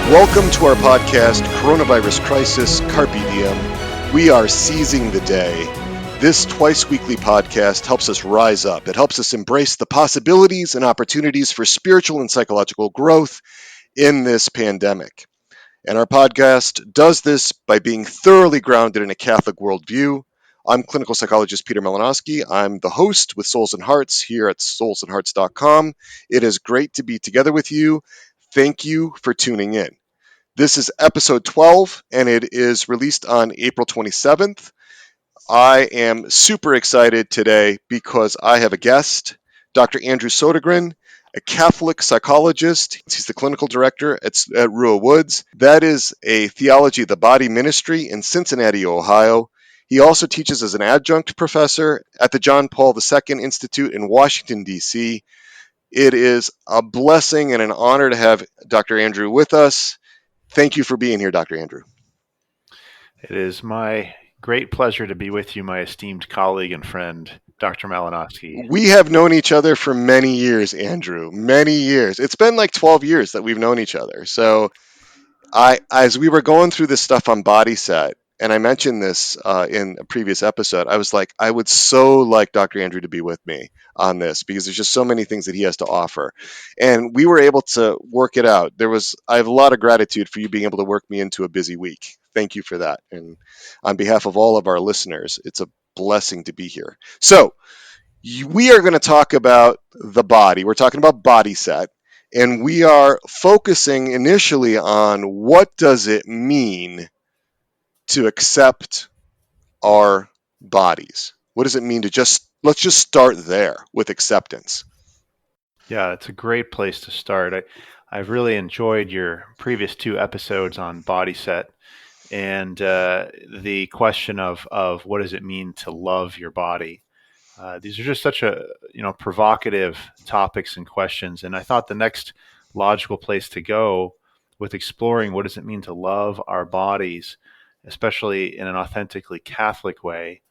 Welcome to our podcast, Coronavirus Crisis, Carpe Diem. We are seizing the day. This twice-weekly podcast helps us rise up. It helps us embrace the possibilities and opportunities for spiritual and psychological growth in this pandemic. And our podcast does this by being thoroughly grounded in a Catholic worldview. I'm clinical psychologist Peter Malinowski. I'm the host with Souls and Hearts here at soulsandhearts.com. It is great to be together with you. Thank you for tuning in. This is episode 12, and it is released on April 27th. I am super excited today because I have a guest, Dr. Andrew Sodergren, a Catholic psychologist. He's the clinical director at Rua Woods. That is a Theology of the Body ministry in Cincinnati, Ohio. He also teaches as an adjunct professor at the John Paul II Institute in Washington, D.C. It is a blessing and an honor to have Dr. Andrew with us. Thank you for being here, Dr. Andrew. It is my great pleasure to be with you, my esteemed colleague and friend, Dr. Malinowski. We have known each other for many years, Andrew. Many years. It's been like 12 years that we've known each other. So as we were going through this stuff on Bodyset, and I mentioned this in a previous episode, I was like, I would so like Dr. Andrew to be with me on this because there's just so many things that he has to offer. And we were able to work it out. I have a lot of gratitude for you being able to work me into a busy week. Thank you for that. And on behalf of all of our listeners, it's a blessing to be here. So we are going to talk about the body. We're talking about Bodyset. And we are focusing initially on what does it mean to accept our bodies? What does it mean to let's just start there with acceptance. Yeah, it's a great place to start. I've really enjoyed your previous two episodes on Bodyset and the question of what does it mean to love your body. These are just such provocative topics and questions, and I thought the next logical place to go with exploring what does it mean to love our bodies, especially in an authentically Catholic way,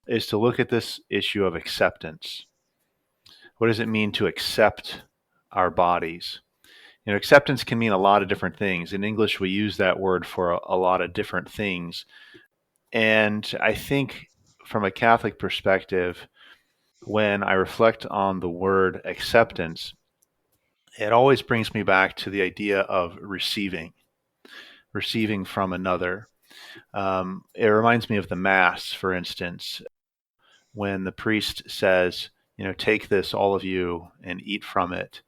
is to look at this issue of acceptance. What does it mean to accept our bodies? Acceptance can mean a lot of different things. In English, we use that word for a lot of different things. And I think from a Catholic perspective, when I reflect on the word acceptance, it always brings me back to the idea of receiving from another. It reminds me of the Mass, for instance, when the priest says, take this, all of you, and eat from it.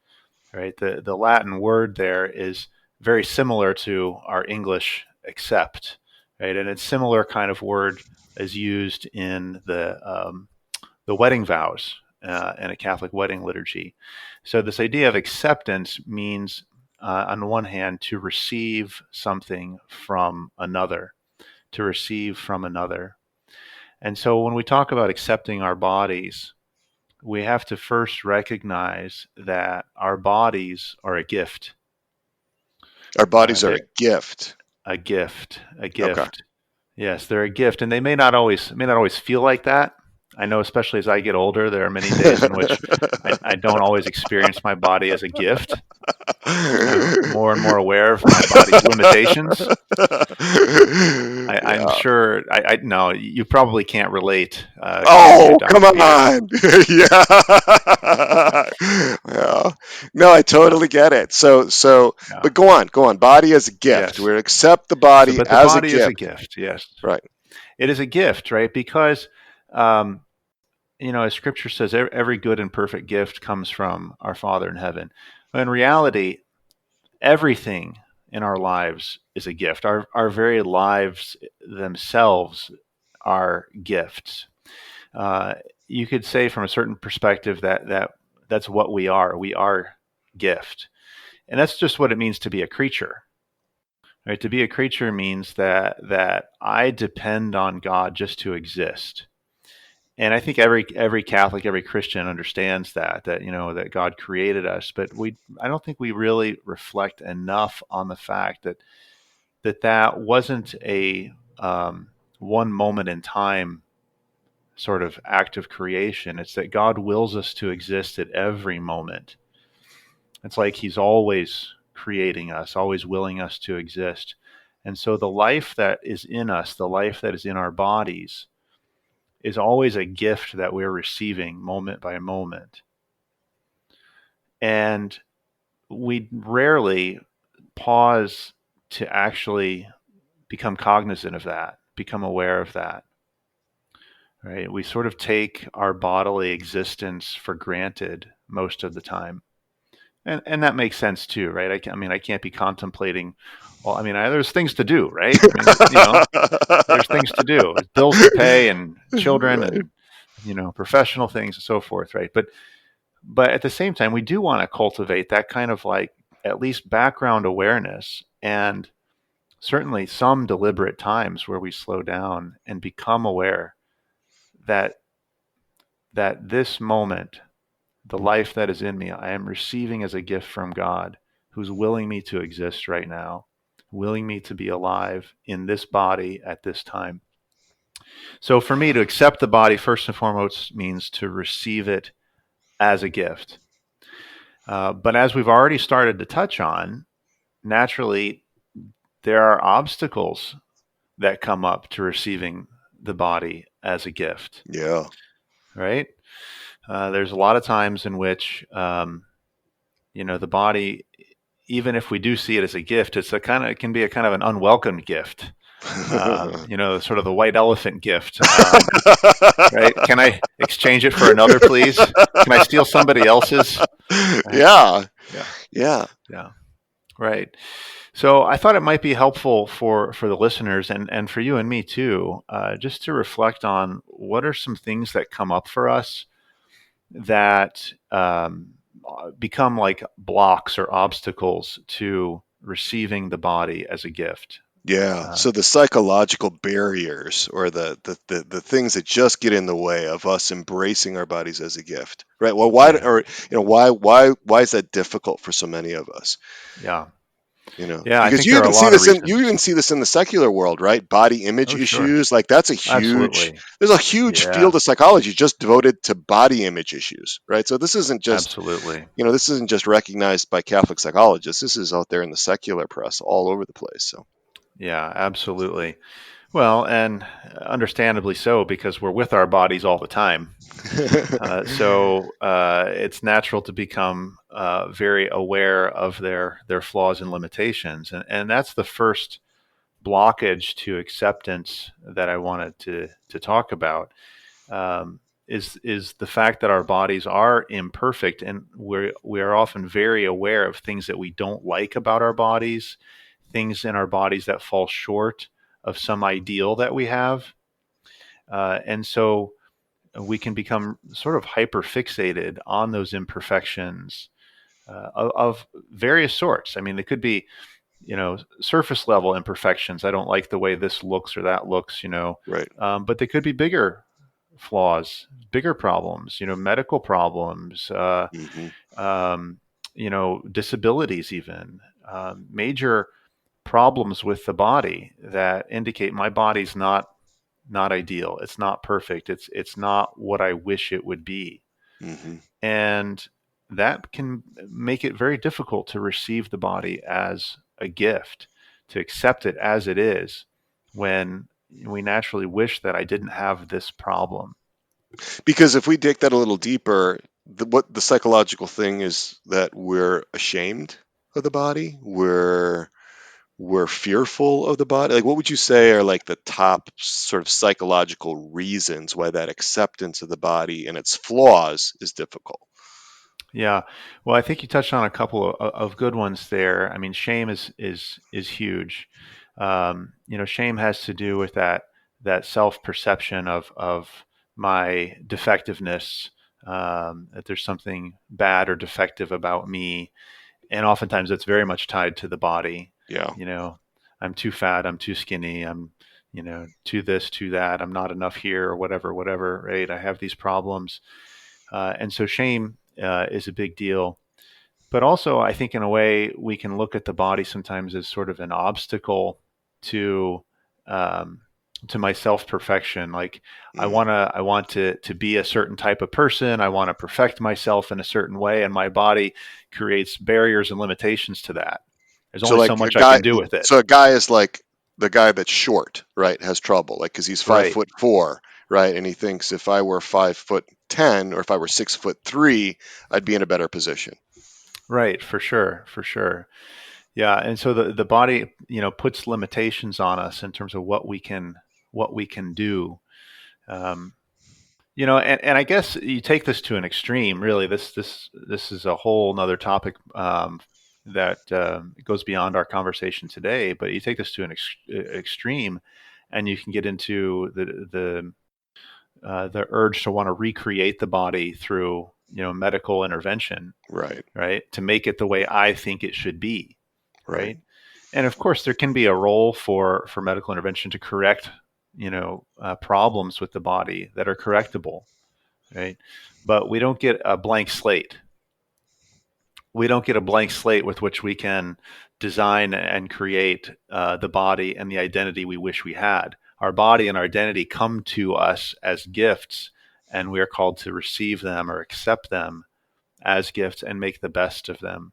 Right? The Latin word there is very similar to our English accept, right? And it's similar kind of word as used in the wedding vows in a Catholic wedding liturgy. So this idea of acceptance means, on the one hand, to receive something from another, to receive from another. And so when we talk about accepting our bodies, we have to first recognize that our bodies are a gift. Our bodies are a gift. A gift. Okay. Yes, they're a gift, and they may not always feel like that. I know, especially as I get older, there are many days in which I don't always experience my body as a gift. I'm more and more aware of my body's limitations. I'm sure. I no, you probably can't relate. Come on! Yeah. No, I totally get it. So, but go on. Body as a gift. Yes. We accept the body but the as body a gift. is a gift. Yes, right. It is a gift, right? Because as Scripture says, every good and perfect gift comes from our Father in heaven. But in reality, everything in our lives is a gift. Our very lives themselves are gifts. You could say from a certain perspective that's what we are. We are gift. And that's just what it means to be a creature. Right? To be a creature means that I depend on God just to exist. And I think every Catholic, every Christian understands that God created us, but I don't think we really reflect enough on the fact that wasn't a one moment in time sort of act of creation. It's that God wills us to exist at every moment. It's like He's always creating us, always willing us to exist. And so the life that is in us, the life that is in our bodies, is always a gift that we're receiving moment by moment. And we rarely pause to actually become cognizant of that, become aware of that. Right? We sort of take our bodily existence for granted most of the time. And that makes sense too, right? I mean, I can't be contemplating. Well, I mean, there's things to do, right? I mean, there's things to do, there's bills to pay, and children, Right. and professional things and so forth, right? But at the same time, we do want to cultivate that kind of like at least background awareness, and certainly some deliberate times where we slow down and become aware that this moment, the life that is in me, I am receiving as a gift from God, who's willing me to exist right now, willing me to be alive in this body at this time. So for me, to accept the body first and foremost means to receive it as a gift. But as we've already started to touch on, naturally, there are obstacles that come up to receiving the body as a gift, Yeah. right? There's a lot of times in which, the body, even if we do see it as a gift, it can be a kind of an unwelcome gift. Sort of the white elephant gift. Right? Can I exchange it for another, please? Can I steal somebody else's? Right? Yeah. Yeah. Yeah. Yeah. Right. So I thought it might be helpful for the listeners, and for you and me too, just to reflect on what are some things that come up for us that become like blocks or obstacles to receiving the body as a gift. Yeah. Uh, So the psychological barriers, or the things that just get in the way of us embracing our bodies as a gift. Right. Well, yeah, why is that difficult for so many of us? yeah, yeah. I Because think there are a lot of you reasons. even see this in the secular world, right? Body image Oh, sure, issues, like that's absolutely. there's a huge Yeah, field of psychology just devoted to body image issues, right? So absolutely. this isn't just recognized by Catholic psychologists. This is out there in the secular press all over the place. So Yeah, absolutely. Well, and understandably so, because we're with our bodies all the time. So it's natural to become very aware of their flaws and limitations, and that's the first blockage to acceptance that I wanted to talk about. Um, is the fact that our bodies are imperfect, and we are often very aware of things that we don't like about our bodies, things in our bodies that fall short of some ideal that we have, and so we can become sort of hyper fixated on those imperfections of various sorts. I mean, they could be, surface level imperfections. I don't like the way this looks or that looks, right. but they could be bigger flaws, bigger problems, medical problems, Hmm. um, disabilities, even major problems with the body that indicate my body's not ideal. It's not perfect. It's not what I wish it would be. Hmm. And that can make it very difficult to receive the body as a gift, to accept it as it is, when we naturally wish that I didn't have this problem. Because if we dig that a little deeper, what the psychological thing is that we're ashamed of the body. We're fearful of the body. Like, what would you say are like the top sort of psychological reasons why that acceptance of the body and its flaws is difficult? Yeah. Well, I think you touched on a couple of good ones there. I mean, shame is huge. Shame has to do with that self perception of my defectiveness, that there's something bad or defective about me, and oftentimes it's very much tied to the body. Yeah. You know, I'm too fat, I'm too skinny, I'm too this, too that, I'm not enough here, or whatever. Right? I have these problems, and so shame is a big deal. But also, I think in a way, we can look at the body sometimes as sort of an obstacle to um, my self perfection. Like Mm, I want to be a certain type of person. I want to perfect myself in a certain way, and my body creates barriers and limitations to that. There's So only so like much I can do with it. a guy is like the guy that's short, right, has trouble, like because he's five Right. foot four, right, and he thinks if I were 5'10" or if I were 6'3", I'd be in a better position. Right. For sure. For sure. Yeah. And so the body, puts limitations on us in terms of what we can do. Um, and I guess you take this to an extreme. Really, this is a whole nother topic that goes beyond our conversation today. But you take this to an extreme, and you can get into the urge to want to recreate the body through medical intervention, Right, right? To make it the way I think it should be, right. right? And of course, there can be a role for medical intervention to correct problems with the body that are correctable, right? But we don't get a blank slate. We don't get a blank slate with which we can design and create the body and the identity we wish we had. Our body and our identity come to us as gifts, and we are called to receive them or accept them as gifts and make the best of them.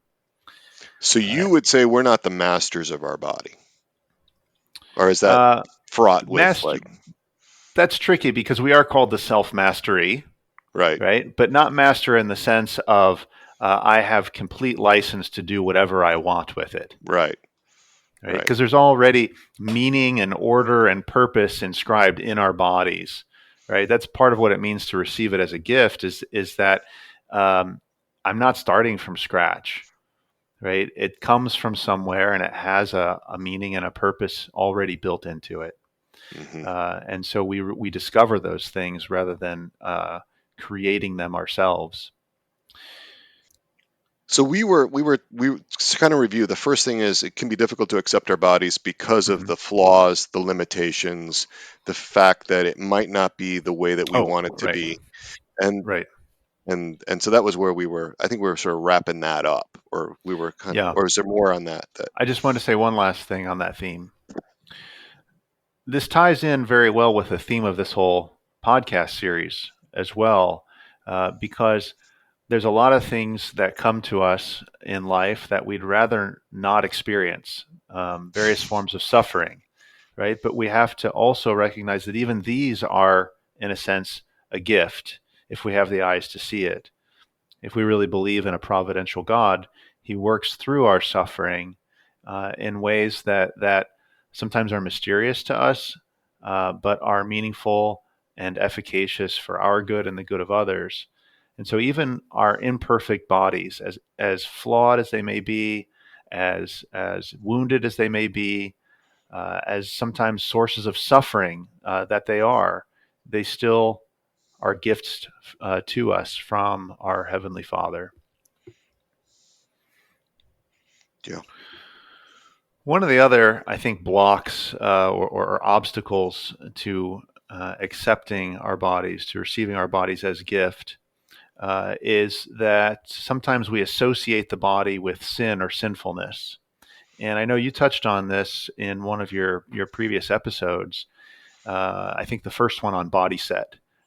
So Uh, you would say we're not the masters of our body, or is that uh, fraught with master, like, that's tricky because we are called to self mastery, right, right? But not master in the sense of I have complete license to do whatever I want with it, right, right? right. Because there's already meaning and order and purpose inscribed in our bodies, right? That's part of what it means to receive it as a gift. Is that um, I'm not starting from scratch, right? It comes from somewhere and it has a meaning and a purpose already built into it. Hmm. And so we discover those things rather than creating them ourselves. So we kind of review. The first thing is it can be difficult to accept our bodies because of Hmm. the flaws, the limitations, the fact that it might not be the way that we Oh, want it to right, be. And right, and so that was where we were. I think we were sort of wrapping that up, or we were kind of, yeah. or is there more on that? That I just want to say one last thing on that theme. This ties in very well with the theme of this whole podcast series as well, because there's a lot of things that come to us in life that we'd rather not experience, various forms of suffering, right? But we have to also recognize that even these are, in a sense, a gift if we have the eyes to see it. If we really believe in a providential God, He works through our suffering in ways that sometimes are mysterious to us, but are meaningful and efficacious for our good and the good of others. And so, even our imperfect bodies, as flawed as they may be, as wounded as they may be, as sometimes sources of suffering that they still are gifts to us from our Heavenly Father. yeah. One of the other, I think, blocks or obstacles to accepting our bodies, to receiving our bodies as gift, is that sometimes we associate the body with sin or sinfulness. And I know you touched on this in one of your previous episodes. I think the first one on Bodyset.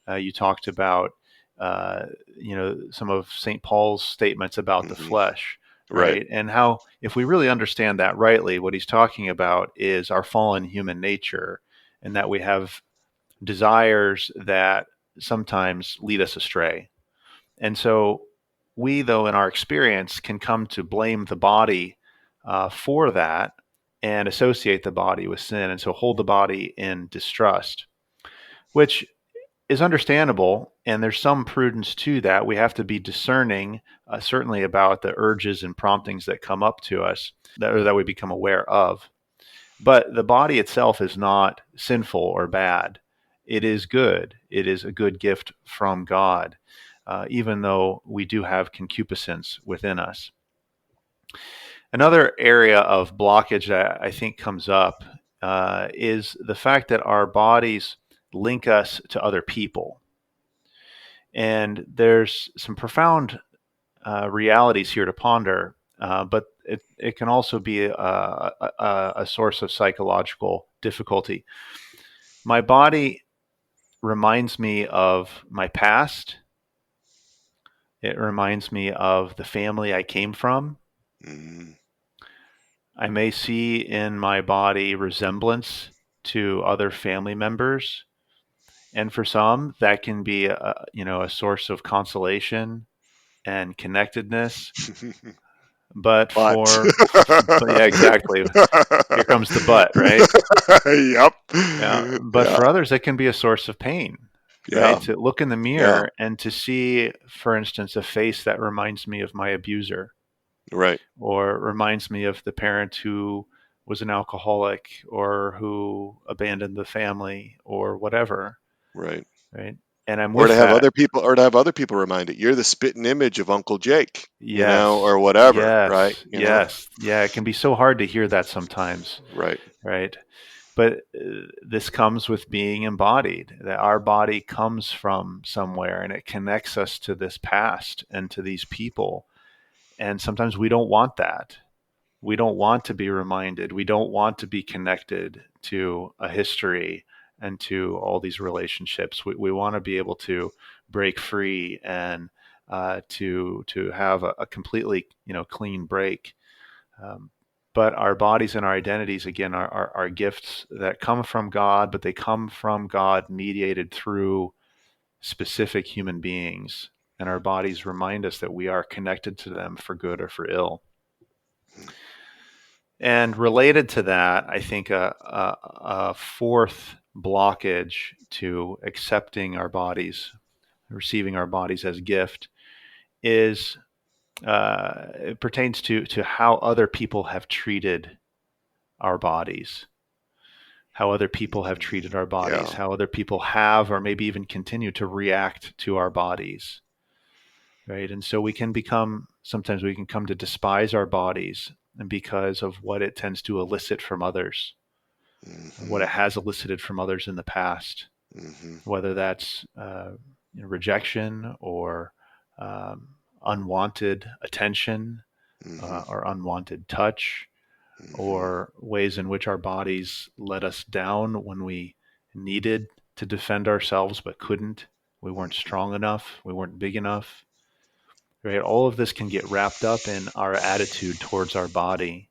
You talked about some of St. Paul's statements about the Hmm. flesh, Right. right? And how if we really understand that rightly, what he's talking about is our fallen human nature, and that we have desires that sometimes lead us astray. And so we, though, in our experience, can come to blame the body for that and associate the body with sin, and so hold the body in distrust, which is understandable. And there's some prudence to that. We have to be discerning, certainly about the urges and promptings that come up to us that we become aware of. But the body itself is not sinful or bad. It is good. It is a good gift from God, even though we do have concupiscence within us. Another area of blockage that I think comes up is the fact that our bodies link us to other people. And there's some profound realities here to ponder, but it can also be a source of psychological difficulty. My body reminds me of my past. It reminds me of the family I came from. Hmm. I may see in my body resemblance to other family members, and for some that can be a source of consolation and connectedness. But But but yeah, exactly. Here comes the but, right? yep. Yeah. But Yeah. for others, it can be a source of pain, right? Yeah. To look in the Yeah. mirror and to see, for instance, a face that reminds me of my abuser, Right. or reminds me of the parent who was an alcoholic or who abandoned the family or whatever, Right. right? And I'm Or to with have that. other people, or to have other people remind it, you're the spitting image of Uncle Jake, Yes. or whatever, right? Yes. Yes. Yeah. It can be so hard to hear that sometimes, Right. right? But this comes with being embodied, that our body comes from somewhere and it connects us to this past and to these people. And sometimes we don't want that. We don't want to be reminded. We don't want to be connected to a history and to all these relationships. We want to be able to break free and to have a completely clean break. Um, but our bodies and our identities, again, are gifts that come from God, but they come from God mediated through specific human beings. And our bodies remind us that we are connected to them for good or for ill. And related to that, I think a fourth blockage to accepting our bodies, receiving our bodies as gift, is it pertains to how other people have treated our bodies, how other people have treated our bodies, Yeah. how other people have or maybe even continue to react to our bodies, right? And so sometimes we can come to despise our bodies, and because of what it tends to elicit from others, what Hmm. it has elicited from others in the past, Hmm. whether that's rejection or unwanted attention Hmm. or unwanted touch, Hmm. or ways in which our bodies let us down when we needed to defend ourselves but couldn't. We weren't strong enough. We weren't big enough. Right? All of this can get wrapped up in our attitude towards our body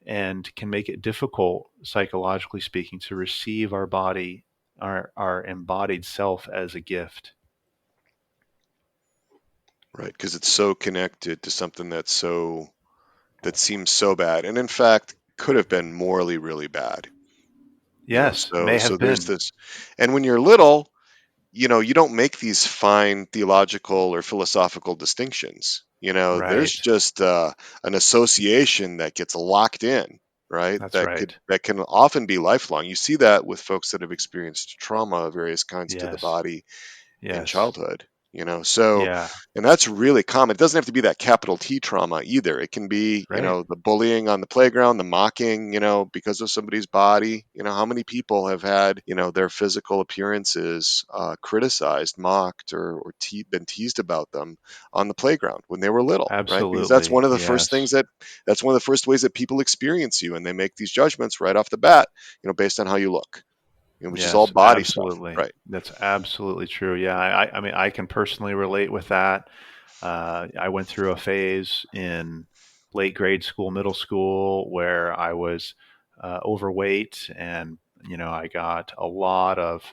and can make it difficult, psychologically speaking, to receive our body, our embodied self as a gift. Right. Because it's so connected to something that seems so bad, and in fact could have been morally really bad. Yes, So may have there's been. this, and when you're little, you don't make these fine theological or philosophical distinctions. There's Right. just an association that gets locked in, right? That's That right. can often be lifelong. You see that with folks that have experienced trauma of various kinds to the Yes. body in Yes. childhood. So, Yeah. and that's really common. It doesn't have to be that capital T trauma either. It can be, Right. the bullying on the playground, the mocking, because of somebody's body. How many people have had, their physical appearances criticized, mocked, or been teased about them on the playground when they were little, right? Because that's Absolutely. one of the first Yes. things that's one of the first ways that people experience you, and they make these judgments right off the bat, based on how you look, which is all Yes, body stuff, absolutely. right? That's absolutely true. Yeah, I mean, I can personally relate with that. I went through a phase in late grade school, middle school, where I was overweight, and I got a lot of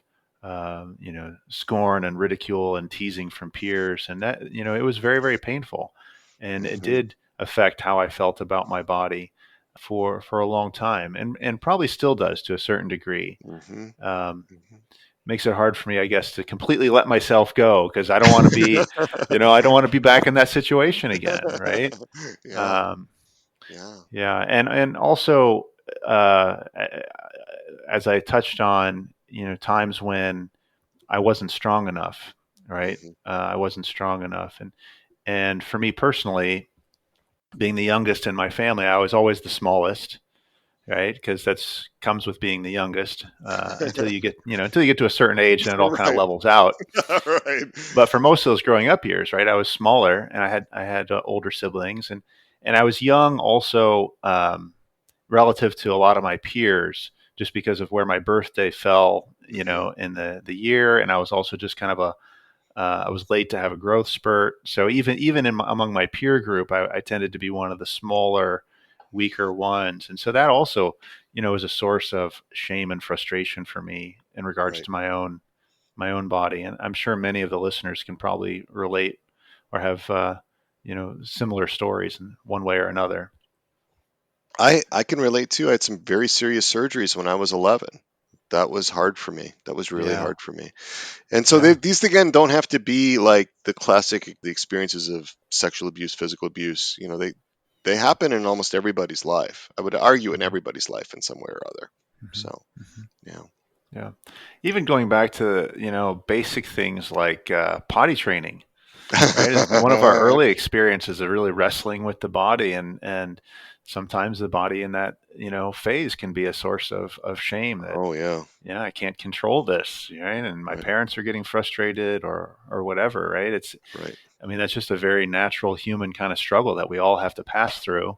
scorn and ridicule and teasing from peers, and that it was very, very painful, and it Hmm. did affect how I felt about my body for a long time, and probably still does to a certain degree. Hmm. Um, Makes it hard for me, I guess, to completely let myself go, because I don't want to be, I don't want to be back in that situation again, right? Yeah, Um, yeah. yeah, and also, uh, as I touched on, times when I wasn't strong enough, right? Hmm. I wasn't strong enough, and for me personally, being the youngest in my family, I was always the smallest, right? Because that's comes with being the youngest until you get to a certain age, and it all kind of Right. levels out. Right. But for most of those growing up years, right, I was smaller, and I had older siblings, and I was young also, relative to a lot of my peers, just because of where my birthday fell, Hmm. in the year, and I was also just kind of I was late to have a growth spurt. So even among my peer group, I tended to be one of the smaller weaker ones. And so that also, is a source of shame and frustration for me in regards Right. to my own body. And I'm sure many of the listeners can probably relate or have, similar stories in one way or another. I can relate too. I had some very serious surgeries when I was 11. That was hard for me. That was really Yeah. hard for me. And so Yeah. these again don't have to be like the classic the experiences of sexual abuse, physical abuse. They happen in almost everybody's life. I would argue in Mhm. everybody's life in some way or other. Mhm. So Mhm. yeah. Yeah. Even going back to, basic things like potty training, right? Is one of our early experiences of really wrestling with the body, and sometimes the body in that, phase can be a source of shame that, Oh yeah. yeah, I can't control this, right? And my Right. parents are getting frustrated or whatever, right? Right. I mean, that's just a very natural human kind of struggle that we all have to pass through,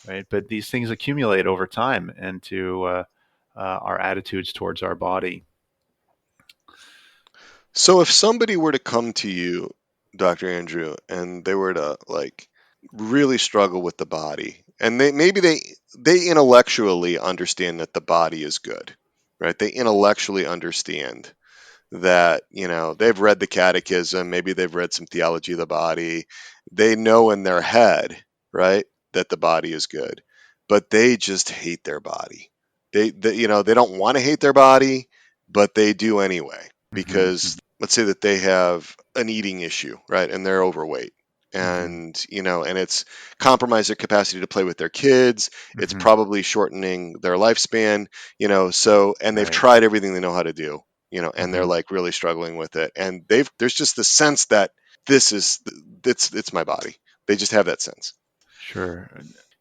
right? But these things accumulate over time into our attitudes towards our body. So if somebody were to come to you, Dr. Andrew, and they were to like really struggle with the body, and they intellectually understand that the body is good, right? They intellectually understand that, they've read the catechism, maybe they've read some theology of the body. They know in their head, right, that the body is good, but they just hate their body. They don't want to hate their body, but they do anyway because Hmm. let's say that they have an eating issue, right, and they're overweight. Hmm. And it's compromised their capacity to play with their kids. It's Hmm. probably shortening their lifespan, so, and they've Right. tried everything they know how to do, and they're Hmm. like really struggling with it. And there's just the sense that this is it's my body. They just have that sense. Sure.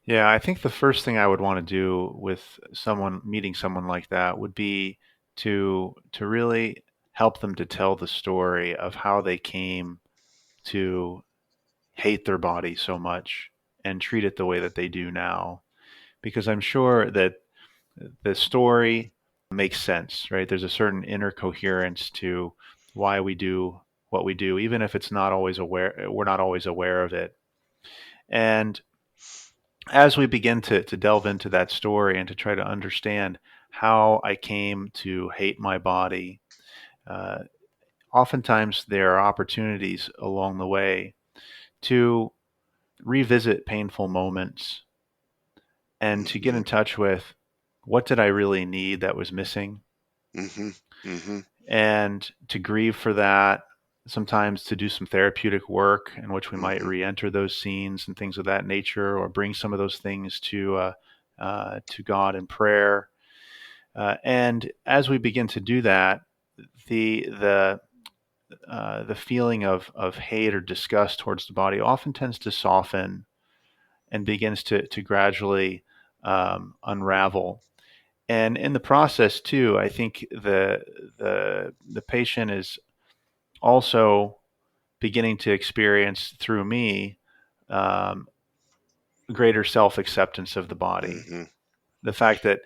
Yeah, I think the first thing I would want to do with someone meeting someone like that would be to really help them to tell the story of how they came to hate their body so much and treat it the way that they do now. Because I'm sure that the story makes sense, right? There's a certain inner coherence to why we do what we do, even if we're not always aware of it. And as we begin to delve into that story and to try to understand how I came to hate my body, uh, oftentimes there are opportunities along the way to revisit painful moments and to get Hmm. in touch with what did I really need that was missing, Hmm. Hmm. and to grieve for that. Sometimes to do some therapeutic work in which we might Hmm. re-enter those scenes and things of that nature, or bring some of those things to God in prayer. And as we begin to do that, the feeling of hate or disgust towards the body often tends to soften and begins to gradually unravel. And in the process, too, I think the patient is also beginning to experience through me um, greater self acceptance of the body. Hmm. The fact that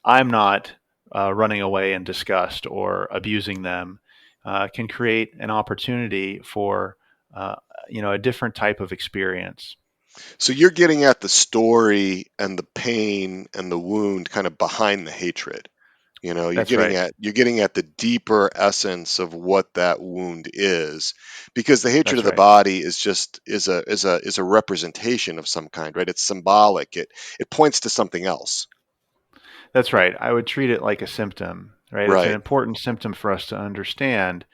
I'm not running away in disgust or abusing them can create an opportunity for uh, a different type of experience. So you're getting at the story and the pain and the wound kind of behind the hatred. You're That's getting right. at the deeper essence of what that wound is, because the hatred of That's the right. body is a representation of some kind, right? It's symbolic. It points to something else. That's right. I would treat it like a symptom, right? It's an Right. important symptom for us to understand.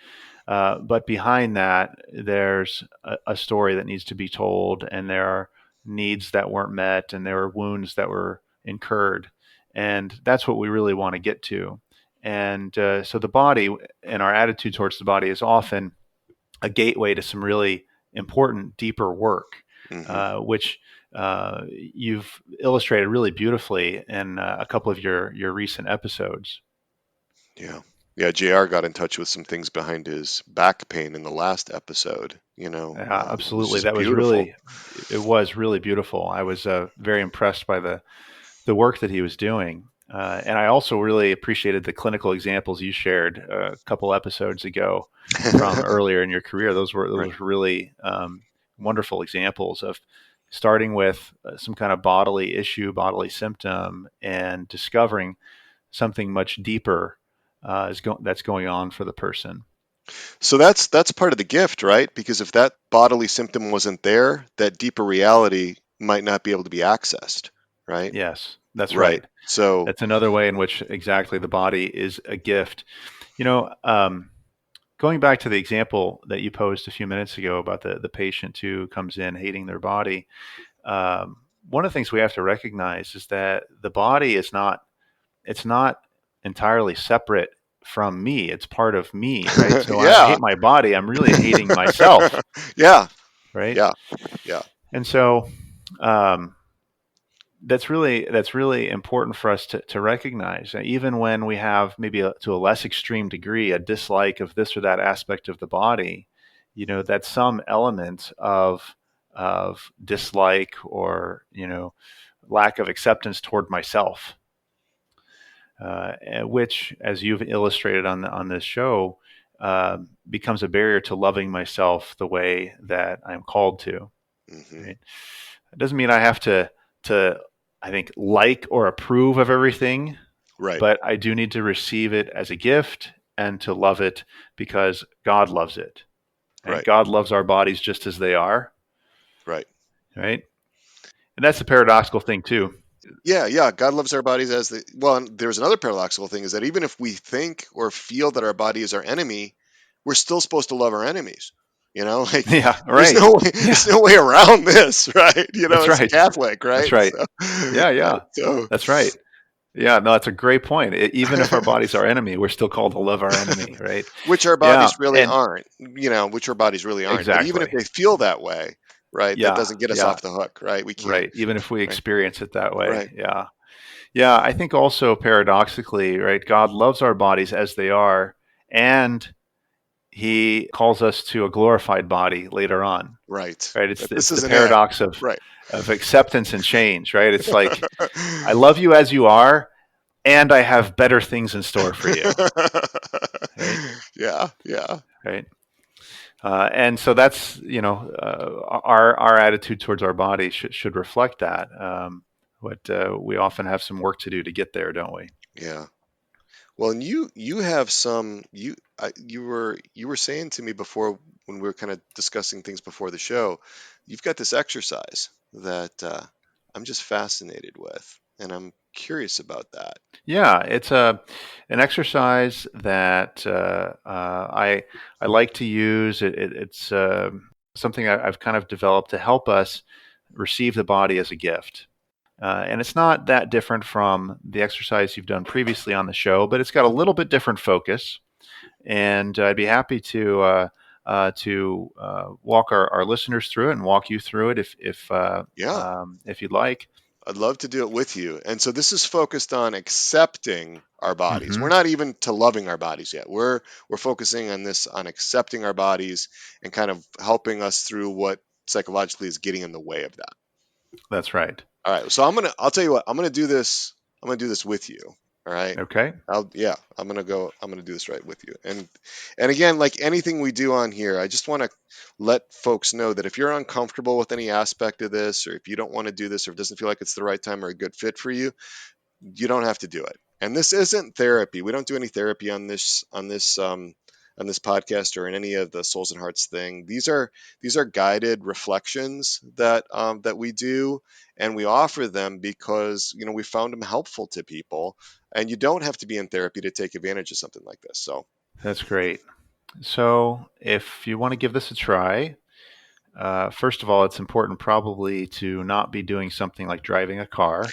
But behind that, there's a story that needs to be told, and there are needs that weren't met, and there are wounds that were incurred. And that's what we really want to get to. And so the body and our attitude towards the body is often a gateway to some really important, deeper work, Hmm. which you've illustrated really beautifully in a couple of your recent episodes. Yeah. Yeah, JR got in touch with some things behind his back pain in the last episode. It was Absolutely, just that was beautiful. really it was really beautiful. I was very impressed by the work that he was doing. And I also really appreciated the clinical examples you shared a couple episodes ago from earlier in your career. Those Right. were really wonderful examples of starting with some kind of bodily issue, bodily symptom, and discovering something much deeper that's going on for the person. So that's part of the gift, right? Because if that bodily symptom wasn't there, that deeper reality might not be able to be accessed, right? Yes, that's Right. right. So That's another way in which exactly the body is a gift. You know, going back to the example that you posed a few minutes ago about the patient who comes in hating their body, one of the things we have to recognize is that the body is not, it's not entirely separate from me. It's part of me, right? So when I yeah. hate my body, I'm really hating myself, yeah. right? Yeah. Yeah. And so um, that's really important for us to recognize. Even when we have maybe to a less extreme degree a dislike of this or that aspect of the body, that's some element of dislike or lack of acceptance toward myself, which, as you've illustrated on this show, becomes a barrier to loving myself the way that I'm called to. hmm Right? It doesn't mean I have to I think like or approve of everything, Right. but I do need to receive it as a gift and to love it because God loves it. Right? Right. God loves our bodies just as they are. Right. Right? And that's a paradoxical thing too. Yeah, yeah. God loves our bodies as the well. And there's another paradoxical thing is that even if we think or feel that our body is our enemy, we're still supposed to love our enemies. Like Yeah. there's Right. no way, Yeah. there's no way around this, right? That's It's right. Catholic, That's right? right. So, Yeah. Yeah. so That's right. Yeah. No, that's a great point. Even if our body's our enemy, we're still called to love our enemy. Right. which our Yeah. bodies really And aren't. Which our bodies really aren't. But even if exactly. they feel that way, right, that Yeah. doesn't get us Yeah. off the hook, right? We can't, Right. Even if we right? experience it that way. Right. Yeah. Yeah. I think also paradoxically, right, God loves our bodies as they are, and he calls us to a glorified body later on. Right. Right. It's That this the is an end. paradox of Right. acceptance and change, right? It's like I love you as you are, and I have better things in store for you. Right. yeah, yeah, Right. And so that's our attitude towards our body should reflect that. But we often have some work to do to get there, don't we? yeah. Well, and you have some you were saying to me before when we were kind of discussing things before the show, you've got this exercise that I'm just fascinated with, and I'm curious about that. Yeah, it's an exercise that I like to use. It's something I've kind of developed to help us receive the body as a gift. And it's not that different from the exercise you've done previously on the show, but it's got a little bit different focus. And I'd be happy to walk our listeners through it and walk you through it Yeah, if you'd like. I'd love to do it with you. And so this is focused on accepting our bodies. We're Hmm. not even to loving our bodies yet. We're focusing on this on accepting our bodies and kind of helping us through what psychologically is getting in the way of that. That's right. All right. So I'll tell you what, I'm gonna do this with you. All right. Okay. I'm gonna do this right with you. And again, like anything we do on here, I just want to let folks know that if you're uncomfortable with any aspect of this, or if you don't want to do this, or it doesn't feel like it's the right time or a good fit for you, you don't have to do it. And this isn't therapy. We don't do any therapy on this podcast or in any of the Souls and Hearts thing. These are guided reflections that we do, and we offer them because we found them helpful to people. And you don't have to be in therapy to take advantage of something like this. So, That's great. So, if you want to give this a try, first of all, it's important probably to not be doing something like driving a car,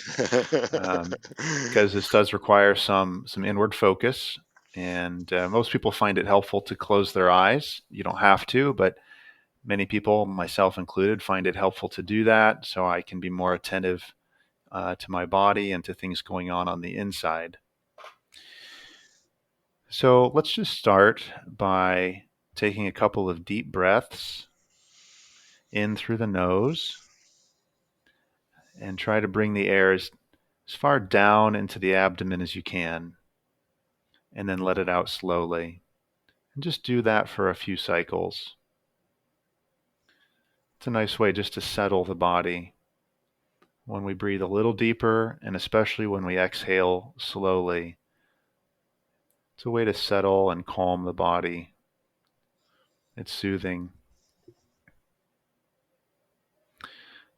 because this does require some inward focus. And most people find it helpful to close their eyes. You don't have to, but many people, myself included, find it helpful to do that so I can be more attentive to my body and to things going on the inside. So let's just start by taking a couple of deep breaths in through the nose and try to bring the air as far down into the abdomen as you can, and then let it out slowly. And just do that for a few cycles. It's a nice way just to settle the body when we breathe a little deeper, and especially when we exhale slowly. It's a way to settle and calm the body. It's soothing.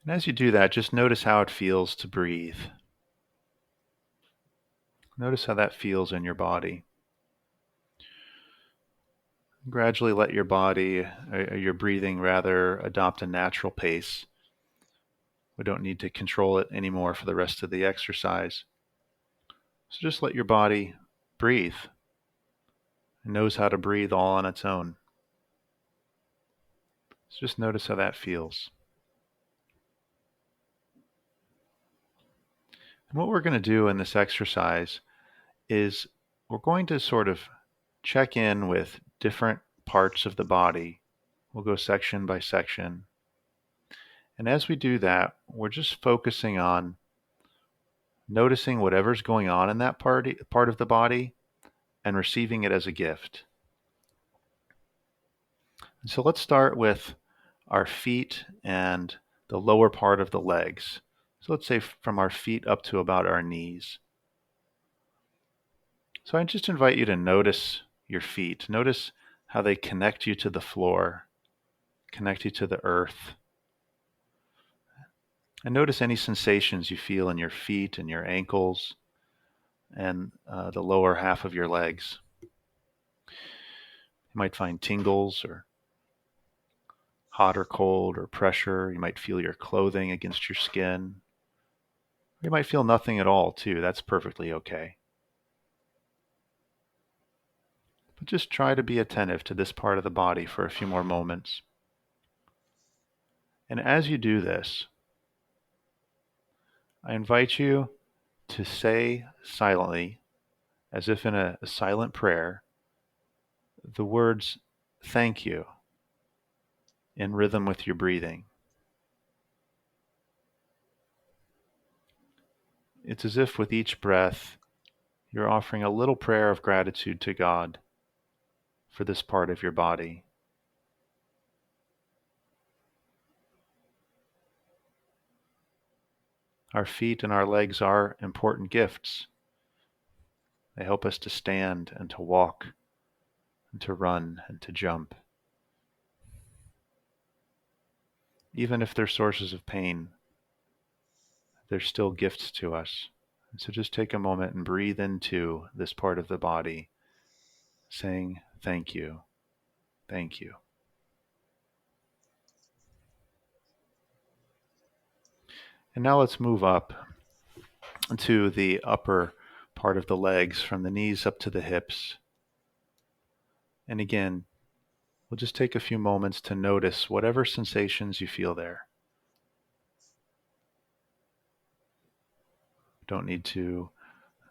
And as you do that, just notice how it feels to breathe. Notice how that feels in your body. Gradually let your body, your breathing rather, adopt a natural pace. We don't need to control it anymore for the rest of the exercise. So just let your body breathe. It knows how to breathe all on its own. So just notice how that feels. And what we're going to do in this exercise is we're going to sort of check in with different parts of the body. We'll go section by section. And as we do that, we're just focusing on noticing whatever's going on in that part of the body and receiving it as a gift. And so let's start with our feet and the lower part of the legs. So let's say from our feet up to about our knees. So I just invite you to notice your feet. Notice how they connect you to the floor, connect you to the earth. And notice any sensations you feel in your feet and your ankles and the lower half of your legs. You might find tingles or hot or cold or pressure. You might feel your clothing against your skin. You might feel nothing at all, too. That's perfectly okay. But just try to be attentive to this part of the body for a few more moments. And as you do this, I invite you to say silently, as if in a silent prayer, the words, "Thank you," in rhythm with your breathing. It's as if with each breath, you're offering a little prayer of gratitude to God for this part of your body. Our feet and our legs are important gifts. They help us to stand and to walk and to run and to jump. Even if they're sources of pain, they're still gifts to us. And so just take a moment and breathe into this part of the body, saying, "Thank you, thank you." And now let's move up to the upper part of the legs, from the knees up to the hips. And again, we'll just take a few moments to notice whatever sensations you feel there. Don't need to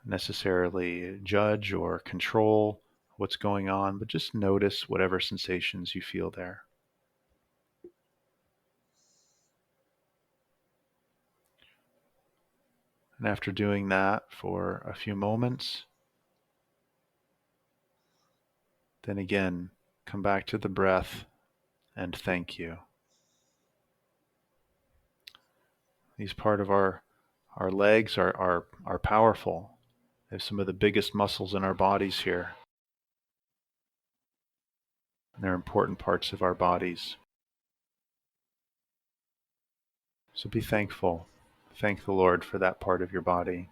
necessarily judge or control what's going on, but just notice whatever sensations you feel there. And after doing that for a few moments, then again, come back to the breath and thank you. These part of our legs are powerful. They have some of the biggest muscles in our bodies here. And they're important parts of our bodies. So be thankful. Thank the Lord for that part of your body.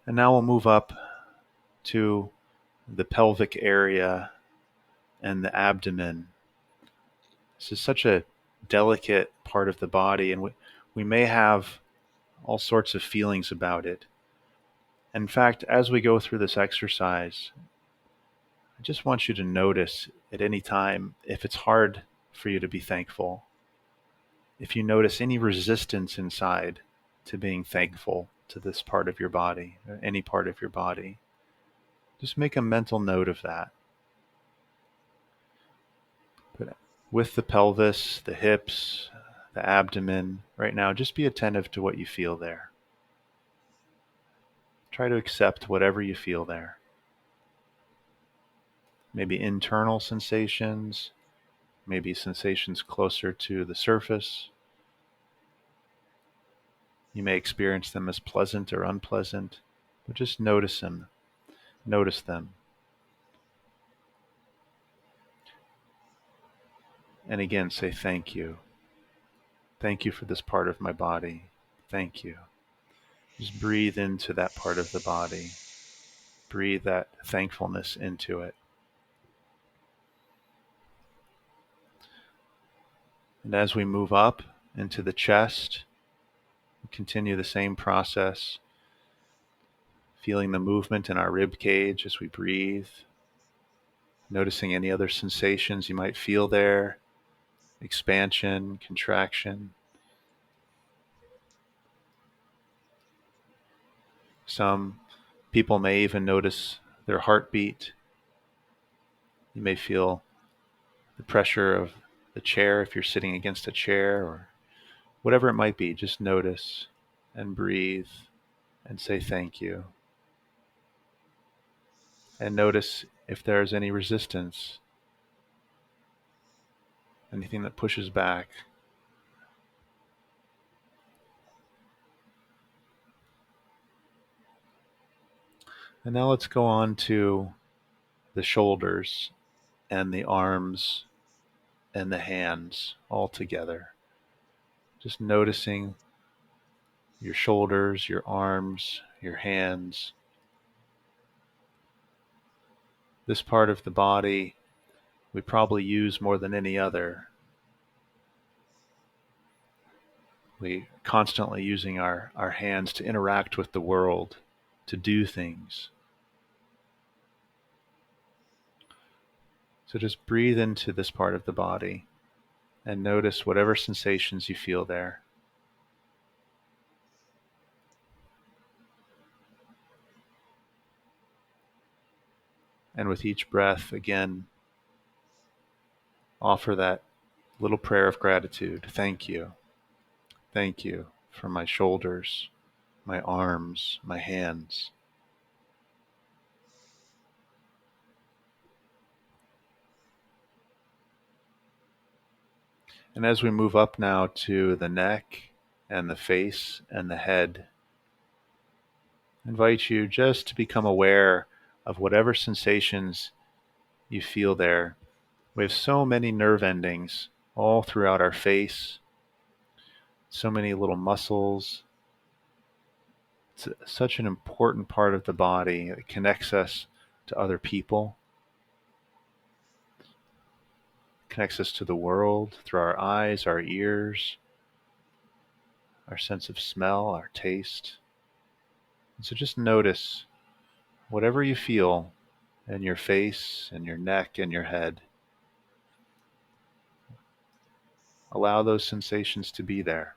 And now we'll move up to the pelvic area and the abdomen. This is such a delicate part of the body, and we may have all sorts of feelings about it. In fact, as we go through this exercise, I just want you to notice at any time if it's hard for you to be thankful. If you notice any resistance inside to being thankful to this part of your body, or any part of your body, just make a mental note of that. But with the pelvis, the hips, the abdomen, right now, just be attentive to what you feel there. Try to accept whatever you feel there. Maybe internal sensations, maybe sensations closer to the surface. You may experience them as pleasant or unpleasant, but just notice them. Notice them. And again, say thank you. Thank you for this part of my body. Thank you. Just breathe into that part of the body. Breathe that thankfulness into it. And as we move up into the chest, we continue the same process, feeling the movement in our rib cage as we breathe, noticing any other sensations you might feel there, expansion, contraction. Some people may even notice their heartbeat. You may feel the pressure of the chair if you're sitting against a chair, or whatever it might be. Just notice and breathe and say thank you. And notice if there's any resistance, anything that pushes back. And now let's go on to the shoulders and the arms and the hands all together. Just noticing your shoulders, your arms, your hands. This part of the body we probably use more than any other. We constantly using our hands to interact with the world, to do things. So just breathe into this part of the body and notice whatever sensations you feel there. And with each breath, again, offer that little prayer of gratitude. Thank you. Thank you for my shoulders, my arms, my hands. And as we move up now to the neck and the face and the head, I invite you just to become aware of whatever sensations you feel there. We have so many nerve endings all throughout our face, so many little muscles. It's such an important part of the body. It connects us to other people, connects us to the world through our eyes, our ears, our sense of smell, our taste. And so just notice whatever you feel in your face and your neck and your head. Allow those sensations to be there.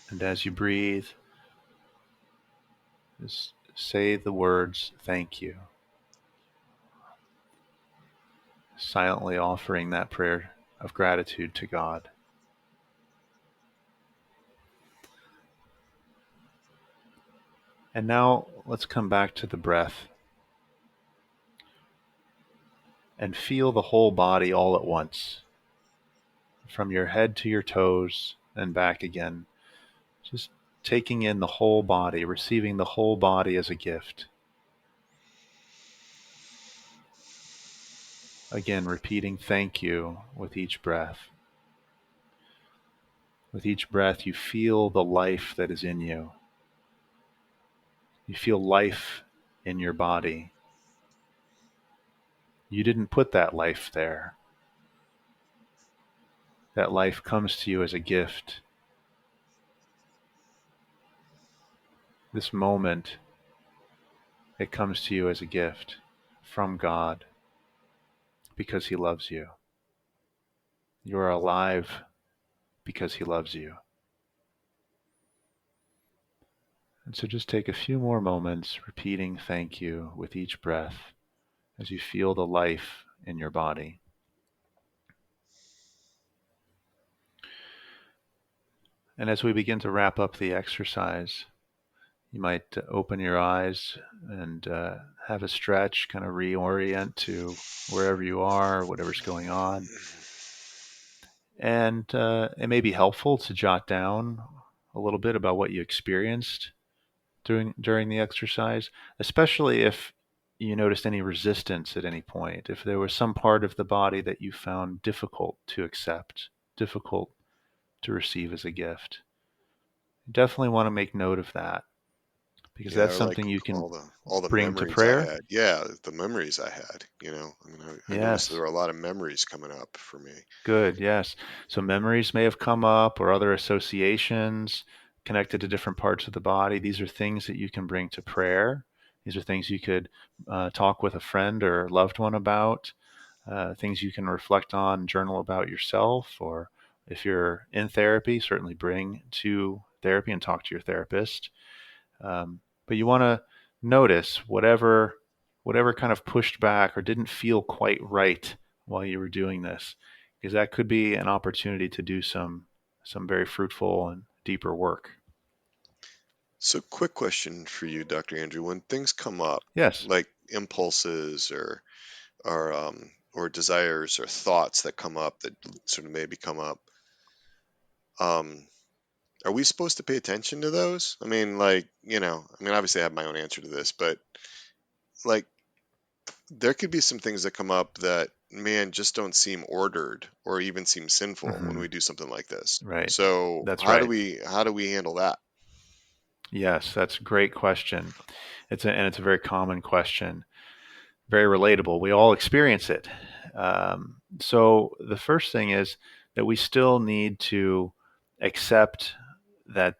And as you breathe, just say the words, thank you. Silently offering that prayer of gratitude to God. And now let's come back to the breath and feel the whole body all at once, from your head to your toes and back again. Just taking in the whole body, receiving the whole body as a gift. Again, repeating thank you with each breath. With each breath, you feel the life that is in you. You feel life in your body. You didn't put that life there. That life comes to you as a gift. This moment, it comes to you as a gift from God because He loves you. You are alive because He loves you. And so just take a few more moments repeating thank you with each breath as you feel the life in your body. And as we begin to wrap up the exercise, you might open your eyes and have a stretch, kind of reorient to wherever you are, whatever's going on. And it may be helpful to jot down a little bit about what you experienced during the exercise, especially if you noticed any resistance at any point, if there was some part of the body that you found difficult to accept, difficult to receive as a gift. You definitely want to make note of that because Yeah, that's or like something you can all the bring to memories I prayer. had. Yeah, the memories I had. I mean, I noticed there Yes. were a lot of memories coming up for me. Good, yes. So memories may have come up or other associations connected to different parts of the body. These are things that you can bring to prayer. These are things you could talk with a friend or loved one about, things you can reflect on, journal about yourself, or if you're in therapy, certainly bring to therapy and talk to your therapist. But you want to notice whatever kind of pushed back or didn't feel quite right while you were doing this, because that could be an opportunity to do some very fruitful and deeper work. So, quick question for you, Dr. Andrew. When things come up, Yes. like impulses or desires or thoughts that come up that sort of maybe come up, um, are we supposed to pay attention to those? I mean, obviously I have my own answer to this, but like there could be some things that come up that, man, just don't seem ordered or even seem sinful when Hmm. we do something like this. Right. So That's how do right. we handle that? Yes, that's a great question. It's a very common question, very relatable. We all experience it. So the first thing is that we still need to accept that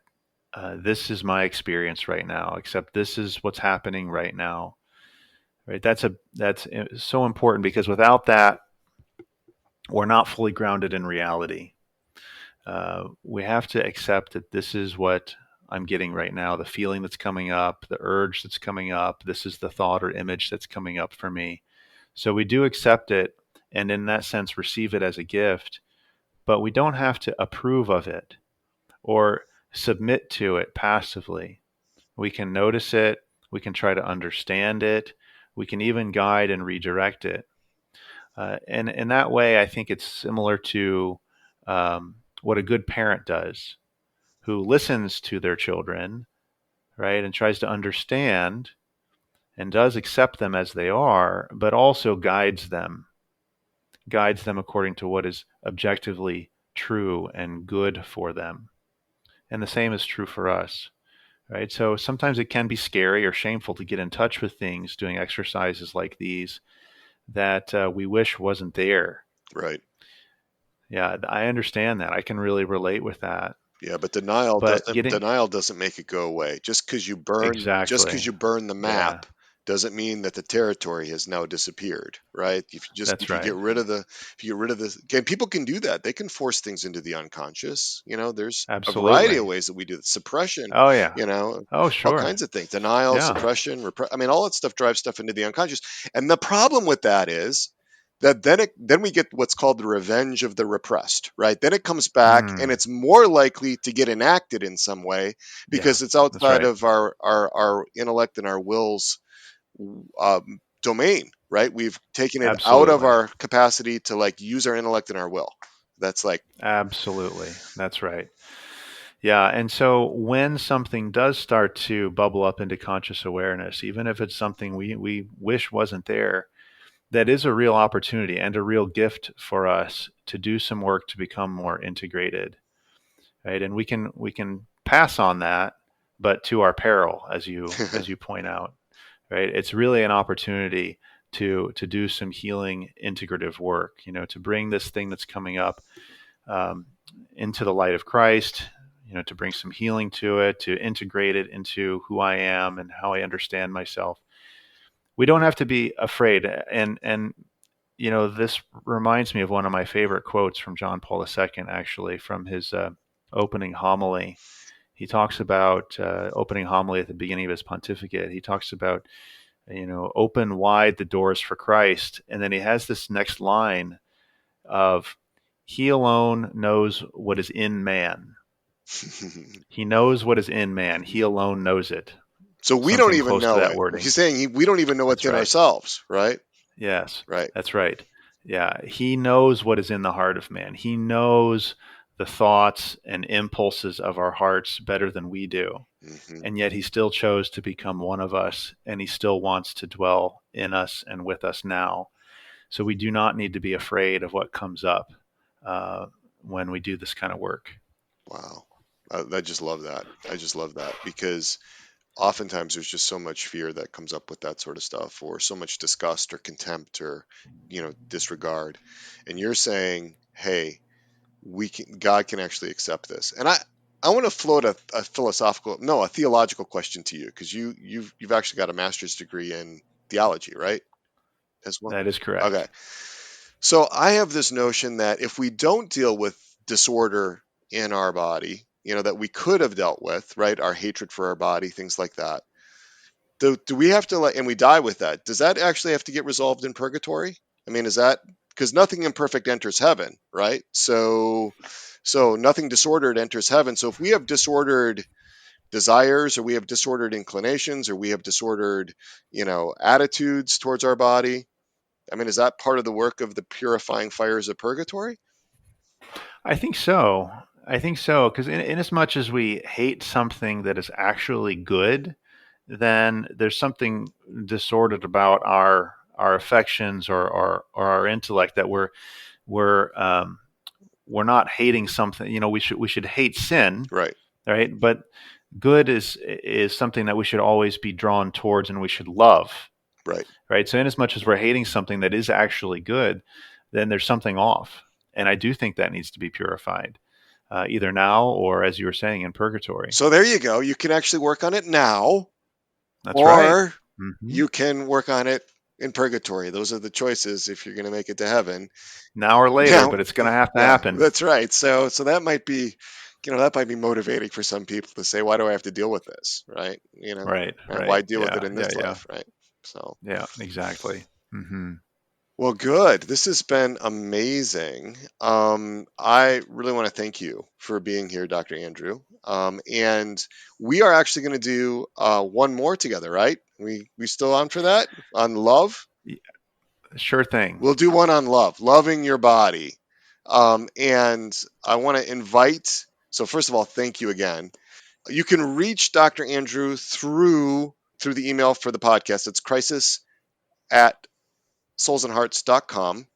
this is my experience right now. Except this is what's happening right now. Right? That's so important because without that, we're not fully grounded in reality. We have to accept that this is what I'm getting right now. The feeling that's coming up, the urge that's coming up. This is the thought or image that's coming up for me. So we do accept it, and in that sense, receive it as a gift. But we don't have to approve of it or submit to it passively. We can notice it, we can try to understand it, we can even guide and redirect it. And in that way, I think it's similar to what a good parent does, who listens to their children, right, and tries to understand and does accept them as they are, but also guides them according to what is objectively true and good for them. And the same is true for us. Right? So sometimes it can be scary or shameful to get in touch with things doing exercises like these that we wish wasn't there. Right. Yeah, I understand that. I can really relate with that. Yeah, but denial But doesn't getting denial doesn't make it go away. Just because exactly, you burn the yeah, map doesn't mean that the territory has now disappeared, right? that's If you get right. rid of the if you get rid of the again, people can do that. They can force things into the unconscious. There's a variety of Absolutely. ways that we do it. Suppression, Oh yeah. you know, Oh all sure. kinds of things. Denial, Yeah. suppression, I mean, all that stuff drives stuff into the unconscious. And the problem with that is that then we get what's called the revenge of the repressed, right? Then it comes back and Mm, it's more likely to get enacted in some way yeah. because it's That's outside right. of our intellect and our will's domain, right? We've taken it out of Absolutely. our capacity to like use our intellect and our will. That's like, Absolutely. That's right. Yeah, and so when something does start to bubble up into conscious awareness, even if it's something we wish wasn't there, that is a real opportunity and a real gift for us to do some work to become more integrated, right? And we can pass on that, but to our peril, as you point out, right? It's really an opportunity to do some healing integrative work, to bring this thing that's coming up um, into the light of Christ, to bring some healing to it, to integrate it into who I am and how I understand myself. We don't have to be afraid. And this reminds me of one of my favorite quotes from John Paul II, actually, from his opening homily. He talks about opening homily at the beginning of his pontificate. He talks about, open wide the doors for Christ. And then he has this next line of, He alone knows what is in man. He knows what is in man. He alone knows it. So we don't something even close to know that it. wording. He's saying we don't even know what's That's in right. ourselves, right? Yes, Right. that's right. Yeah, he knows what is in the heart of man. He knows the thoughts and impulses of our hearts better than we do. Hmm. And yet he still chose to become one of us, and he still wants to dwell in us and with us now. So we do not need to be afraid of what comes up uh, when we do this kind of work. Wow. I just love that. I just love that because oftentimes there's just so much fear that comes up with that sort of stuff, or so much disgust or contempt or, disregard. And you're saying, hey, God can actually accept this. And I want to float a theological question to you, because you've actually got a master's degree in theology, right? As well. That is Okay. correct. So I have this notion that if we don't deal with disorder in our body, that we could have dealt with, right? Our hatred for our body, things like that. Do we have to and we die with that? Does that actually have to get resolved in purgatory? I mean, is that because nothing imperfect enters heaven, right? So nothing disordered enters heaven. So if we have disordered desires, or we have disordered inclinations, or we have disordered, attitudes towards our body, I mean, is that part of the work of the purifying fires of purgatory? I think so. I think so. Because in as much as we hate something that is actually good, then there's something disordered about our affections or our intellect that we're we're not hating something. We should hate sin, Right, right? But good is something that we should always be drawn towards and we should love, right. right? So in as much as we're hating something that is actually good, then there's something off. And I do think that needs to be purified, either now or, as you were saying, in purgatory. So there you go. You can actually work on it now, That's right. or Hmm. you can work on it in purgatory. Those are the choices if you're going to make it to heaven. Now or later, Now, but it's going to have to yeah, happen. that's right. So that might be motivating for some people to say, why do I have to deal with this, right? Right. Right? Right. Why deal with it Yeah. in Yeah. this Yeah. life, right? So, Yeah. Exactly. Hmm. well, good. This has been amazing. I really want to thank you for being here, Dr. Andrew. And we are actually going to do one more together, right? We still on for that, on love? Sure thing. We'll do one on love, loving your body. And I want to invite. So first of all, thank you again. You can reach Dr. Andrew through the email for the podcast. It's crisis at soulsandhearts.com.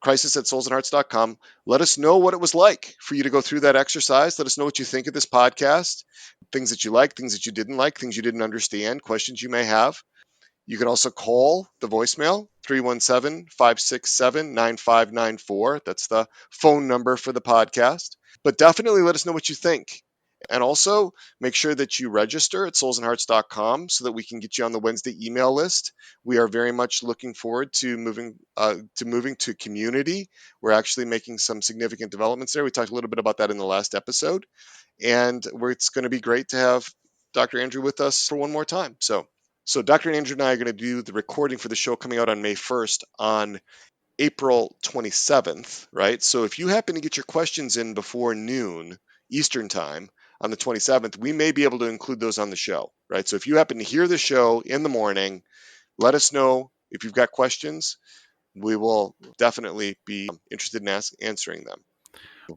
Crisis at soulsandhearts.com. Let us know what it was like for you to go through that exercise. Let us know what you think of this podcast, things that you like, things that you didn't like, things you didn't understand, questions you may have. You can also call the voicemail, 317-567-9594. That's the phone number for the podcast. But definitely let us know what you think. And also make sure that you register at soulsandhearts.com so that we can get you on the Wednesday email list. We are very much looking forward to moving to community. We're actually making some significant developments there. We talked a little bit about that in the last episode. And it's going to be great to have Dr. Andrew with us for one more time. So Dr. Andrew and I are going to do the recording for the show coming out on May 1st on April 27th, right? So if you happen to get your questions in before noon Eastern time on the 27th, we may be able to include those on the show, right? So if you happen to hear the show in the morning, let us know if you've got questions. We will definitely be interested in answering them.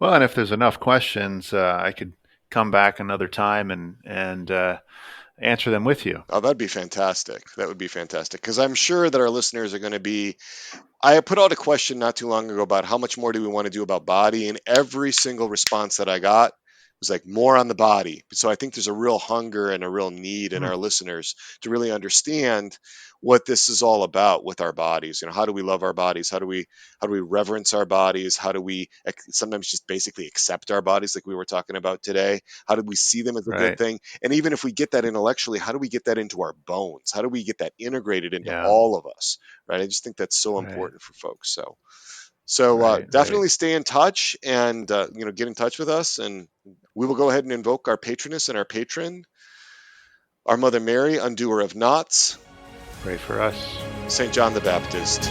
Well, and if there's enough questions, I could come back another time and answer them with you. Oh, that'd be fantastic. That would be fantastic, because I'm sure that our listeners are going to be. I put out a question not too long ago about how much more do we want to do about body, and every single response that I got was like more on the body. So I think there's a real hunger and a real need in Hmm. our listeners to really understand what this is all about with our bodies. How do we love our bodies? How do we reverence our bodies? How do we sometimes just basically accept our bodies, like we were talking about today? How do we see them as a good Right. thing? And even if we get that intellectually, how do we get that into our bones? How do we get that integrated into Yeah. all of us? Right? I just think that's so Right. important for folks. So Right. Right. definitely stay in touch, and get in touch with us, and we will go ahead and invoke our patroness and our patron, our Mother Mary, undoer of knots, Pray for us. Saint John the Baptist.